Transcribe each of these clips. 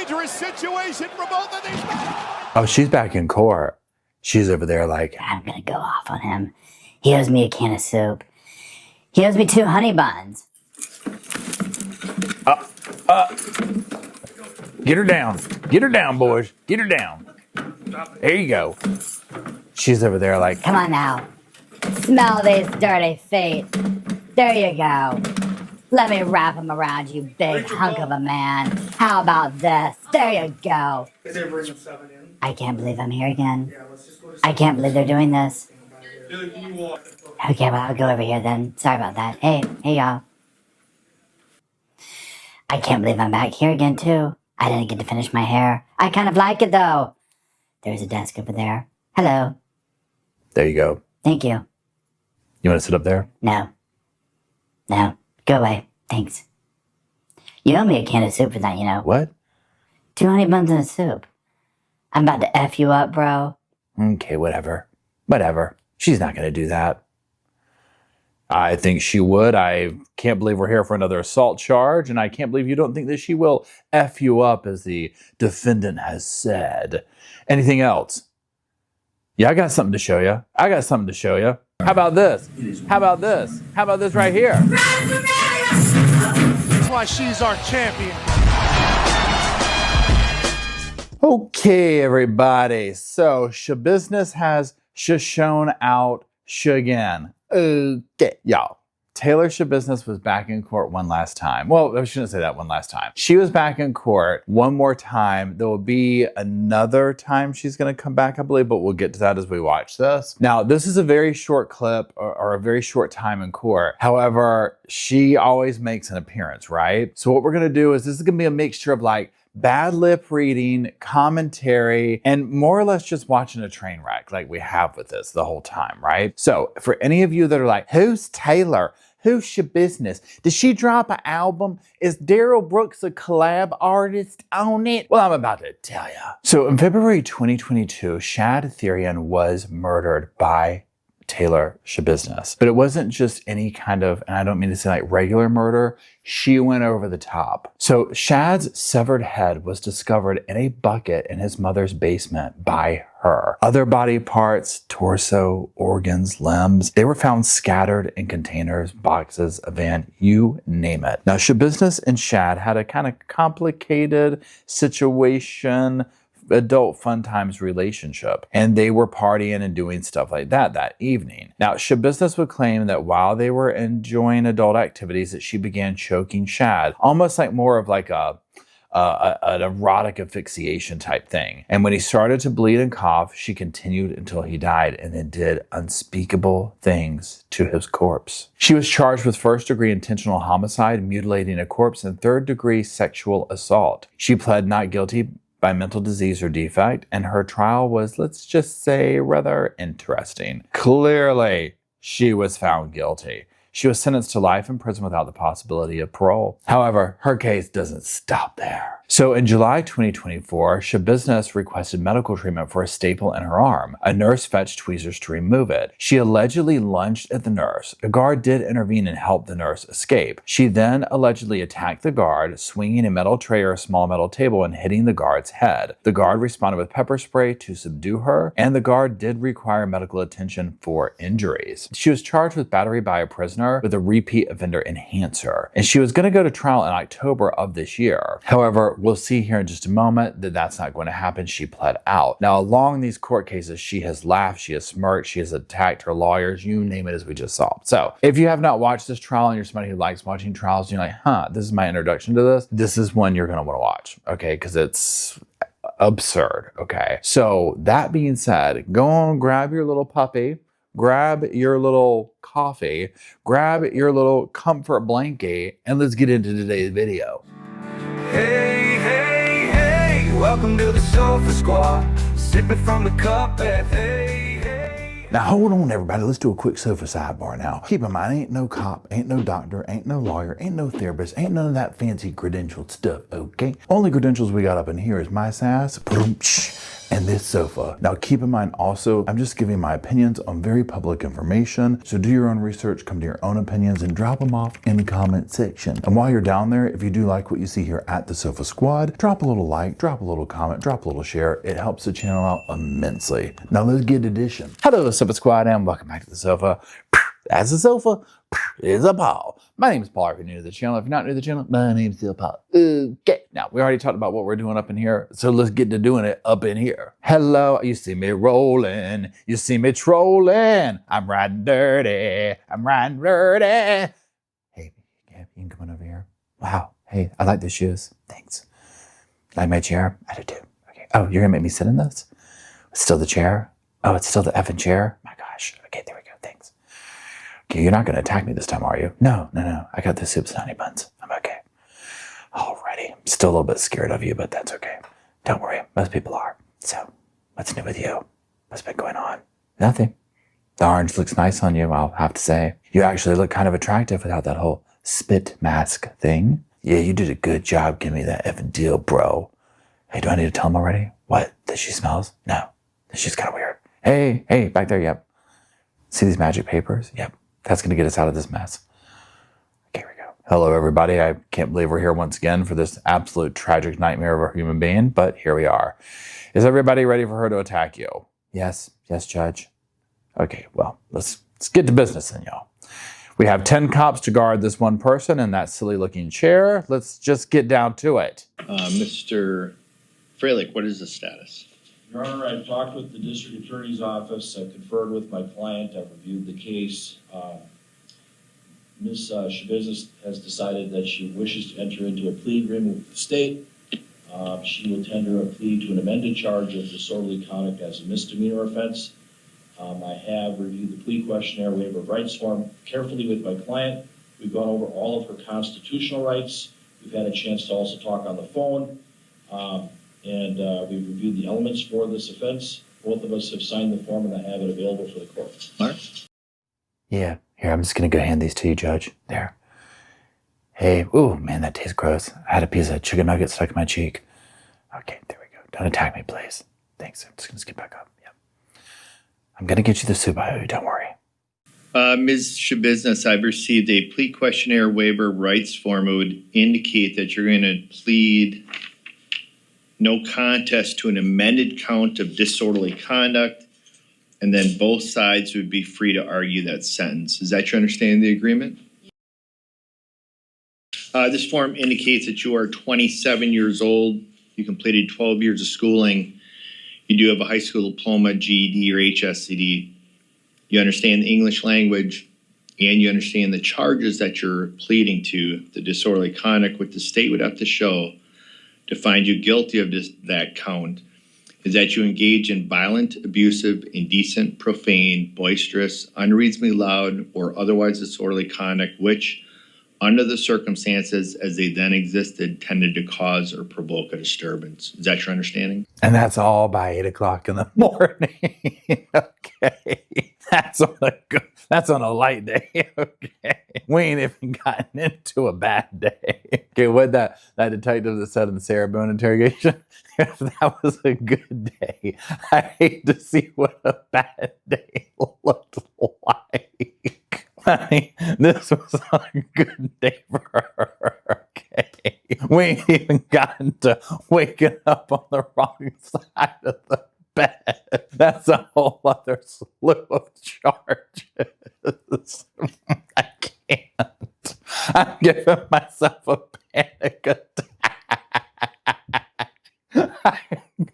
dangerous situation for both of these men. Oh, she's back in court. She's over there like, I'm gonna go off on him. He owes me a can of soup. He owes me 2 honey buns. get her down. Get her down, boys. Get her down. There you go. She's over there like, Come on now. Smell these dirty feet. There you go. Let me wrap them around you, big hunk of a man. How about this? There you go. I can't believe I'm here again. I can't believe they're doing this. Okay, well, I'll go over here then. Sorry about that. Hey y'all. I can't believe I'm back here again, too. I didn't get to finish my hair. I kind of like it, though. There's a desk over there. Hello. there you go. Thank you. You want to sit up there? No. No. Go away. Thanks. You owe me a can of soup for that, you know. What? 2 honey buns and a soup. I'm about to F you up, bro. Okay, whatever. Whatever. She's not going to do that. I think she would. I can't believe we're here for another assault charge, and I can't believe you don't think that she will F you up, as the defendant has said. Anything else? Yeah, I got something to show you. I got something to show you. How about this? How about this? How about this right here? That's why she's our champion. Okay, everybody. So, Schabusiness has shown out again. Okay, y'all. Taylor Schabusiness was back in court one last time. Well, I shouldn't say that one last time. She was back in court one more time. There will be another time she's going to come back, I believe, but we'll get to that as we watch this. Now, this is a very short clip or a very short time in court. However, she always makes an appearance, right? So what we're going to do is this is going to be a mixture of like bad lip reading, commentary, and more or less just watching a train wreck like we have with this the whole time, right? So for any of you that are like, who's Taylor? Who's Schabusiness? Did she drop an album? Is Daryl Brooks a collab artist on it? Well, I'm about to tell you. So in February 2022, Shad Thyrion was murdered by Taylor Schabusiness. But it wasn't just any kind of, and I don't mean to say like regular murder, she went over the top. So Shad's severed head was discovered in a bucket in his mother's basement by her. Other body parts, torso, organs, limbs, they were found scattered in containers, boxes, a van, you name it. Now Schabusiness and Shad had a kind of complicated situation, adult fun times relationship, and they were partying and doing stuff like that evening. Now Schabusiness would claim that while they were enjoying adult activities that she began choking Shad, almost like more of like an erotic asphyxiation type thing. And when he started to bleed and cough, she continued until he died and then did unspeakable things to his corpse. She was charged with first-degree intentional homicide, mutilating a corpse, and third-degree sexual assault. She pled not guilty by mental disease or defect, and her trial was, let's just say, rather interesting. Clearly, she was found guilty. She was sentenced to life in prison without the possibility of parole. However, her case doesn't stop there. So in July 2024, Schabusiness requested medical treatment for a staple in her arm. A nurse fetched tweezers to remove it. She allegedly lunged at the nurse. The guard did intervene and help the nurse escape. She then allegedly attacked the guard, swinging a metal tray or a small metal table and hitting the guard's head. The guard responded with pepper spray to subdue her, and the guard did require medical attention for injuries. She was charged with battery by a prisoner with a repeat offender enhancer, and she was going to go to trial in October of this year. However, we'll see here in just a moment that that's not going to happen. She pled out. Now, along these court cases, she has laughed, she has smirked, she has attacked her lawyers, you name it, as we just saw. So if you have not watched this trial and you're somebody who likes watching trials, and you're like, this is my introduction to this, this is one you're going to want to watch, okay? Because it's absurd, okay? So that being said, go on, grab your little puppy, grab your little coffee, grab your little comfort blanket, and let's get into today's video. Hey, hey, hey, welcome to the Sofa Squad, sipping from the cup at hey, hey. Now hold on everybody, let's do a quick Sofa Sidebar now. Keep in mind, ain't no cop, ain't no doctor, ain't no lawyer, ain't no therapist, ain't none of that fancy credentialed stuff, okay? Only credentials we got up in here is my sass, and this sofa. Now keep in mind also, I'm just giving my opinions on very public information, so do your own research, come to your own opinions, and drop them off in the comment section. And while you're down there, if you do like what you see here at the Sofa Squad, drop a little like, drop a little comment, drop a little share. It helps the channel out immensely. Now let's get edition. Hello Sofa Squad and welcome back to the sofa. That's the sofa. Is a Paul. My name is Paul if you're new to the channel. If you're not new to the channel, my name's still Paul. Okay, now we already talked about what we're doing up in here, so let's get to doing it up in here. Hello, you see me rolling, you see me trolling. I'm riding dirty, I'm riding dirty. Hey, you can come on over here. Wow, hey, I like the shoes. Thanks. Like my chair? I do too. Okay. Oh, you're gonna make me sit in this? It's still the chair? Oh, it's still the effing chair? My gosh. Okay, there we go. Thanks. Okay, you're not going to attack me this time, are you? No. I got the soups and honey buns. I'm okay. Alrighty. I'm still a little bit scared of you, but that's okay. Don't worry. Most people are. So, what's new with you? What's been going on? Nothing. The orange looks nice on you, I'll have to say. You actually look kind of attractive without that whole spit mask thing. Yeah, you did a good job giving me that effing deal, bro. Hey, do I need to tell him already? What? That she smells? No. She's kind of weird. Hey, back there, yep. See these magic papers? Yep. That's going to get us out of this mess. Okay, here we go. Hello, everybody. I can't believe we're here once again for this absolute tragic nightmare of a human being, but here we are. Is everybody ready for her to attack you? Yes, Judge. Okay, well, let's get to business then, y'all. We have 10 cops to guard this one person in that silly-looking chair. Let's just get down to it. Mr. Freilich, what is the status? Your Honor, I've talked with the district attorney's office, I've conferred with my client, I've reviewed the case. Ms. Schabusiness has decided that she wishes to enter into a plea agreement with the state. She will tender a plea to an amended charge of disorderly conduct as a misdemeanor offense. I have reviewed the plea questionnaire waiver of rights form carefully with my client. We've gone over all of her constitutional rights. We've had a chance to also talk on the phone. And we've reviewed the elements for this offense. Both of us have signed the form and I have it available for the court. All right. Yeah, here, I'm just going to go hand these to you, Judge. There. Hey, ooh, man, that tastes gross. I had a piece of chicken nugget stuck in my cheek. Okay, there we go. Don't attack me, please. Thanks. I'm just going to skip back up. Yep. I'm going to get you the soup I owe you. Don't worry. Ms. Schabusiness, I've received a plea questionnaire waiver rights form. It would indicate that you're going to plead no contest to an amended count of disorderly conduct, and then both sides would be free to argue that sentence. Is that your understanding of the agreement? This form indicates that you are 27 years old. You completed 12 years of schooling. You do have a high school diploma, GED, or HSCD. You understand the English language, and you understand the charges that you're pleading to, the disorderly conduct, what the state would have to show to find you guilty of that count is that you engage in violent, abusive, indecent, profane, boisterous, unreasonably loud, or otherwise disorderly conduct which, under the circumstances as they then existed, tended to cause or provoke a disturbance. Is that your understanding? And that's all by 8 o'clock in the morning. Okay. That's on a light day. Okay. We ain't even gotten into a bad day. Okay, what that detective that said in the Sarah Boone interrogation, if that was a good day, I hate to see what a bad day looked like. I mean, this was a good day for her. Okay. We ain't even gotten to waking up on the wrong side of the bed. That's a whole other slew of charges. I can't. I'm giving myself a panic attack. I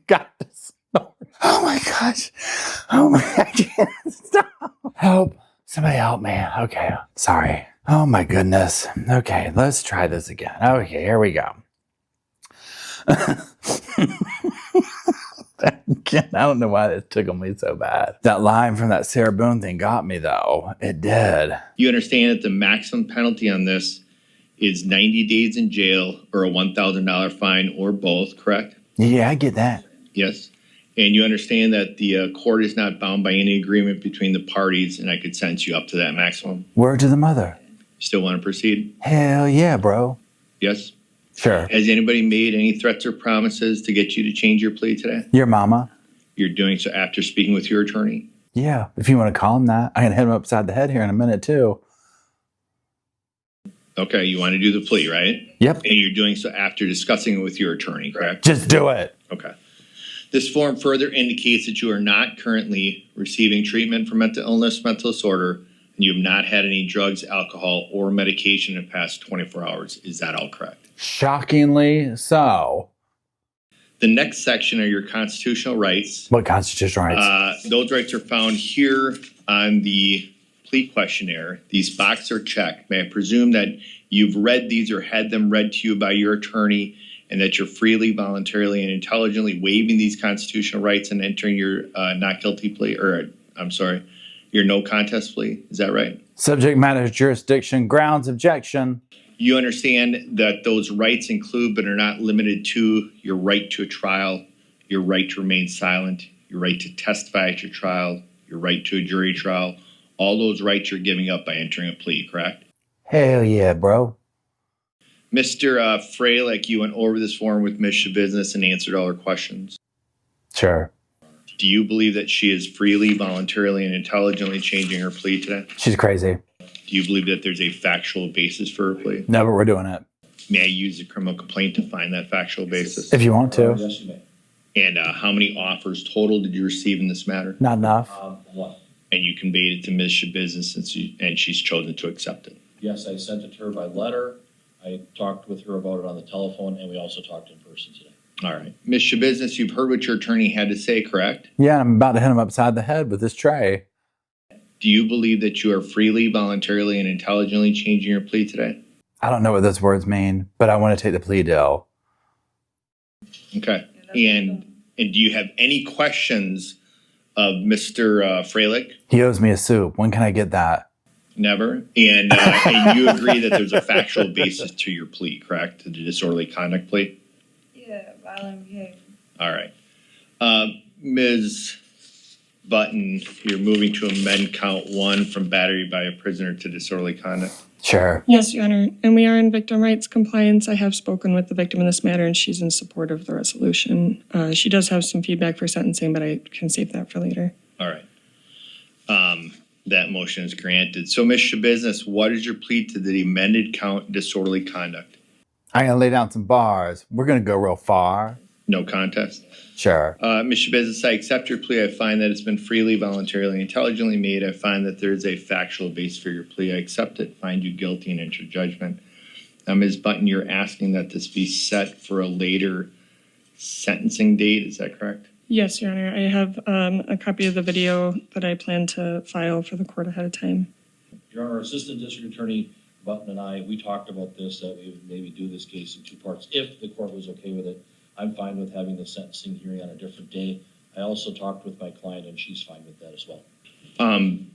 got to snort. Oh my gosh. Oh my, I can't stop. Help. Somebody help me. Okay. Sorry. Oh my goodness. Okay, let's try this again. Okay, here we go. I don't know why it tickled me so bad. That line from that Sarah Boone thing got me, though. It did. You understand that the maximum penalty on this is 90 days in jail or a $1,000 fine or both, correct? Yeah, I get that. Yes. And you understand that the court is not bound by any agreement between the parties, and I could sentence you up to that maximum. Word to the mother. Still want to proceed? Hell yeah, bro. Yes? Sure. Has anybody made any threats or promises to get you to change your plea today? Your mama. You're doing so after speaking with your attorney? Yeah, if you want to call him that. I'm going to hit him upside the head here in a minute, too. Okay, you want to do the plea, right? Yep. And you're doing so after discussing it with your attorney, correct? Just do it. Okay. This form further indicates that you are not currently receiving treatment for mental illness, mental disorder, and you have not had any drugs, alcohol, or medication in the past 24 hours. Is that all correct? Shockingly so. The next section are your constitutional rights. What constitutional rights? Those rights are found here on the plea questionnaire. These boxes are checked. May I presume that you've read these or had them read to you by your attorney, and that you're freely, voluntarily, and intelligently waiving these constitutional rights and entering your not guilty plea, or I'm sorry, your no contest plea? Is that right? Subject matter, jurisdiction, grounds, objection. You understand that those rights include but are not limited to your right to a trial, your right to remain silent, your right to testify at your trial, your right to a jury trial. All those rights you're giving up by entering a plea, correct? Hell yeah, bro. Mr. Freilich, you went over this form with Ms. Schabusiness and answered all her questions. Sure. Do you believe that she is freely, voluntarily, and intelligently changing her plea today? She's crazy. Do you believe that there's a factual basis for her plea? No, but we're doing it. May I use the criminal complaint to find that factual basis? If you want to. Yes, you may. And how many offers total did you receive in this matter? Not enough. One. And you conveyed it to Ms. Schabusiness, and she's chosen to accept it. Yes, I sent it to her by letter. I talked with her about it on the telephone, and we also talked in person today. All right. Ms. Schabusiness, you've heard what your attorney had to say, correct? Yeah, I'm about to hit him upside the head with this tray. Do you believe that you are freely, voluntarily, and intelligently changing your plea today? I don't know what those words mean, but I want to take the plea deal. Okay. And do you have any questions of Mr. Freilich? He owes me a soup. When can I get that? Never. And you agree that there's a factual basis to your plea, correct? To the disorderly conduct plea? Yeah, violent behavior. All right. Ms. Button, you're moving to amend count 1 from battery by a prisoner to disorderly conduct. Sure. Yes, Your Honor. And we are in victim rights compliance. I have spoken with the victim in this matter, and she's in support of the resolution. She does have some feedback for sentencing, but I can save that for later. All right. That motion is granted. So, Ms. Schabusiness, what is your plea to the amended count disorderly conduct? I'm going to lay down some bars. We're going to go real far. No contest? Sure. Ms. Schabusiness, I accept your plea. I find that it's been freely, voluntarily, and intelligently made. I find that there is a factual base for your plea. I accept it, find you guilty, and enter judgment. Now, Ms. Button, you're asking that this be set for a later sentencing date. Is that correct? Yes, Your Honor. I have a copy of the video that I plan to file for the court ahead of time. Your Honor, Assistant District Attorney Button and I, we talked about this, that we would maybe do this case in 2 parts if the court was okay with it. I'm fine with having the sentencing hearing on a different day. I also talked with my client, and she's fine with that as well. And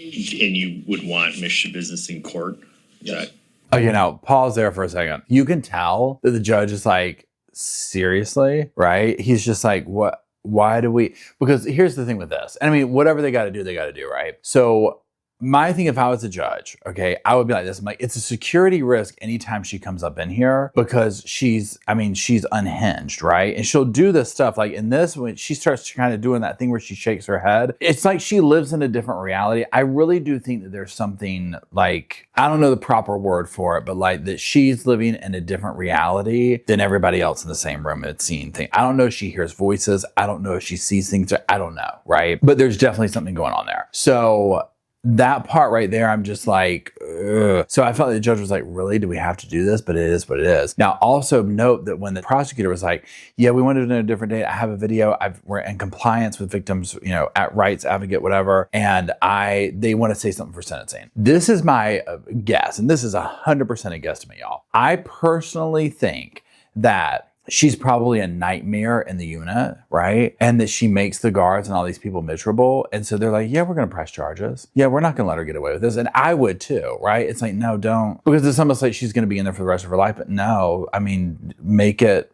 you would want Ms. Schabusiness in court? Is Yes. that? Oh, you know, pause there for a second. You can tell that the judge is like, seriously, right? He's just like, what? Why do we? Because here's the thing with this. And I mean, whatever they got to do, they got to do, right? So my thing, if I was a judge, okay, I would be like this. I'm like, it's a security risk anytime she comes up in here because she's unhinged, right? And she'll do this stuff like in this, when she starts kind of doing that thing where she shakes her head, it's like she lives in a different reality. I really do think that there's something like, I don't know the proper word for it, but like that she's living in a different reality than everybody else in the same room and seeing things. I don't know if she hears voices. I don't know if she sees things. I don't know, right? But there's definitely something going on there. So that part right there, I'm just like, ugh. So I felt like the judge was like, really, do we have to do this? But it is what it is. Now, also note that when the prosecutor was like, yeah, we wanted to know a different date. I have a video. We're in compliance with victims, you know, at rights advocate, whatever. And they want to say something for sentencing. This is my guess. And this is 100% a guess to me, y'all. I personally think that she's probably a nightmare in the unit, right? And that she makes the guards and all these people miserable. And so they're like, yeah, we're going to press charges. Yeah, we're not going to let her get away with this. And I would too, right? It's like, no, don't. Because it's almost like she's going to be in there for the rest of her life. But no, I mean, make it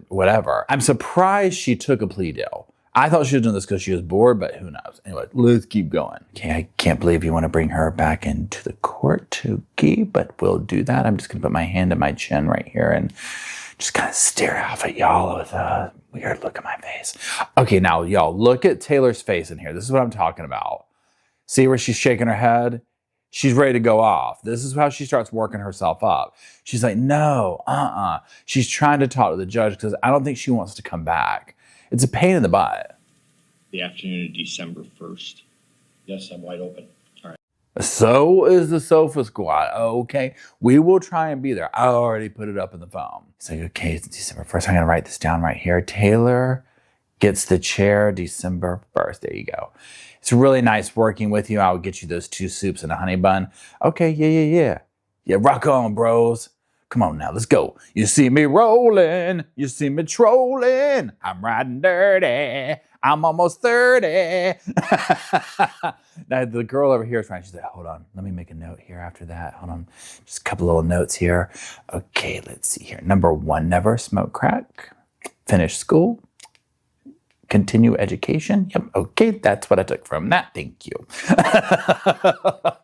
whatever. I'm surprised she took a plea deal. I thought she was doing this because she was bored, but who knows? Anyway, let's keep going. Okay, I can't believe you want to bring her back into the court, Tookie, but we'll do that. I'm just going to put my hand on my chin right here and just kind of stare off at y'all with a weird look on my face. Okay, now y'all, look at Taylor's face in here. This is what I'm talking about. See where she's shaking her head? She's ready to go off. This is how she starts working herself up. She's like, no, She's trying to talk to the judge because I don't think she wants to come back. It's a pain in the butt. The afternoon of December 1st. Yes, I'm wide open. So is the Sofa Squad. Okay, we will try and be there. I already put it up in the phone. It's like, okay, it's December 1st. I'm going to write this down right here. Taylor gets the chair December 1st. There you go. It's really nice working with you. I'll get you those 2 soups and a honey bun. Okay, yeah. Yeah, rock on, bros. Come on now, let's go. You see me rolling. You see me trolling. I'm riding dirty. I'm almost 30. Now, the girl over here is trying. She's like, hold on. Let me make a note here after that. Hold on. Just a couple little notes here. Okay, let's see here. Number 1, never smoke crack. Finish school. Continue education. Yep. Okay, that's what I took from that. Thank you.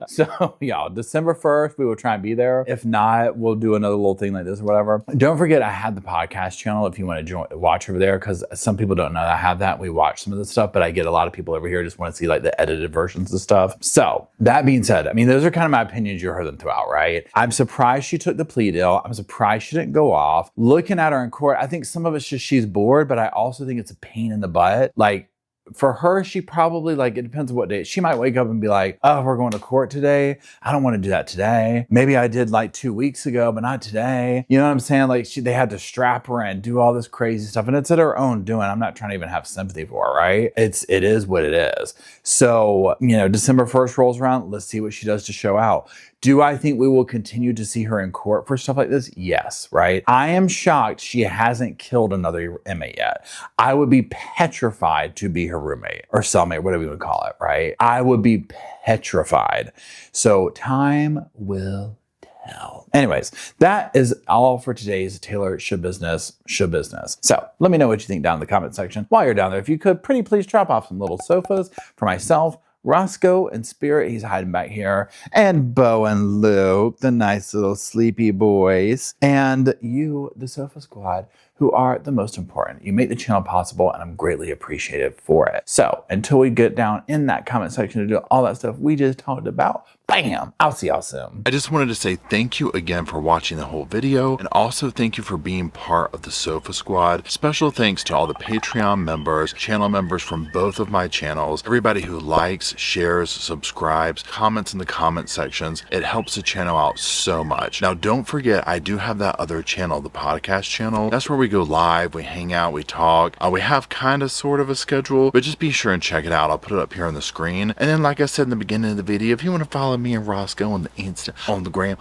So, y'all, December 1st, we will try and be there. If not, we'll do another little thing like this or whatever. Don't forget, I have the podcast channel if you want to watch over there, because some people don't know that I have that. We watch some of the stuff, but I get a lot of people over here just want to see like the edited versions of stuff. So, that being said, I mean, those are kind of my opinions. You heard them throughout, right? I'm surprised she took the plea deal. I'm surprised she didn't go off. Looking at her in court, I think some of it's just she's bored, but I also think it's a pain in the butt. Like, for her, she probably, like, it depends on what day. She might wake up and be like, oh, we're going to court today. I don't want to do that today. Maybe I did like 2 weeks ago, but not today. You know what I'm saying? Like, they had to strap her in, do all this crazy stuff. And it's at her own doing. I'm not trying to even have sympathy for her, right? It is what it is. So, you know, December 1st rolls around. Let's see what she does to show out. Do I think we will continue to see her in court for stuff like this? Yes, right? I am shocked she hasn't killed another inmate yet. I would be petrified to be her roommate or cellmate, whatever you would call it, right? I would be petrified. So time will tell. Anyways, that is all for today's Taylor Schabusiness. So let me know what you think down in the comment section. While you're down there, if you could, pretty please drop off some little sofas for myself, Roscoe and Spirit, he's hiding back here, and Bo and Luke, the nice little sleepy boys, and you, the Sofa Squad, who are the most important. You make the channel possible, and I'm greatly appreciative for it. So until we get down in that comment section to do all that stuff we just talked about, bam, I'll see y'all soon. I just wanted to say thank you again for watching the whole video, and also thank you for being part of the Sofa Squad. Special thanks to all the Patreon members, channel members from both of my channels, everybody who likes, shares, subscribes, comments in the comment sections. It helps the channel out so much. Now, don't forget, I do have that other channel, the podcast channel. That's where we go live, we hang out, we talk. We have kind of sort of a schedule, but just be sure and check it out. I'll put it up here on the screen. And then, like I said in the beginning of the video, if you want to follow me and Roscoe on the Instagram,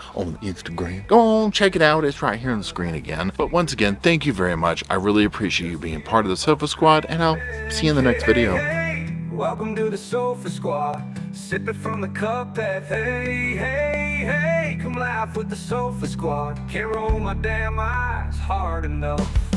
go on, check it out. It's right here on the screen again. But once again, thank you very much. I really appreciate you being part of the Sofa Squad, and I'll see you in the next video. Welcome to the Sofa Squad, sipping from the cup that hey, come laugh with the Sofa Squad. Can't roll my damn eyes hard enough.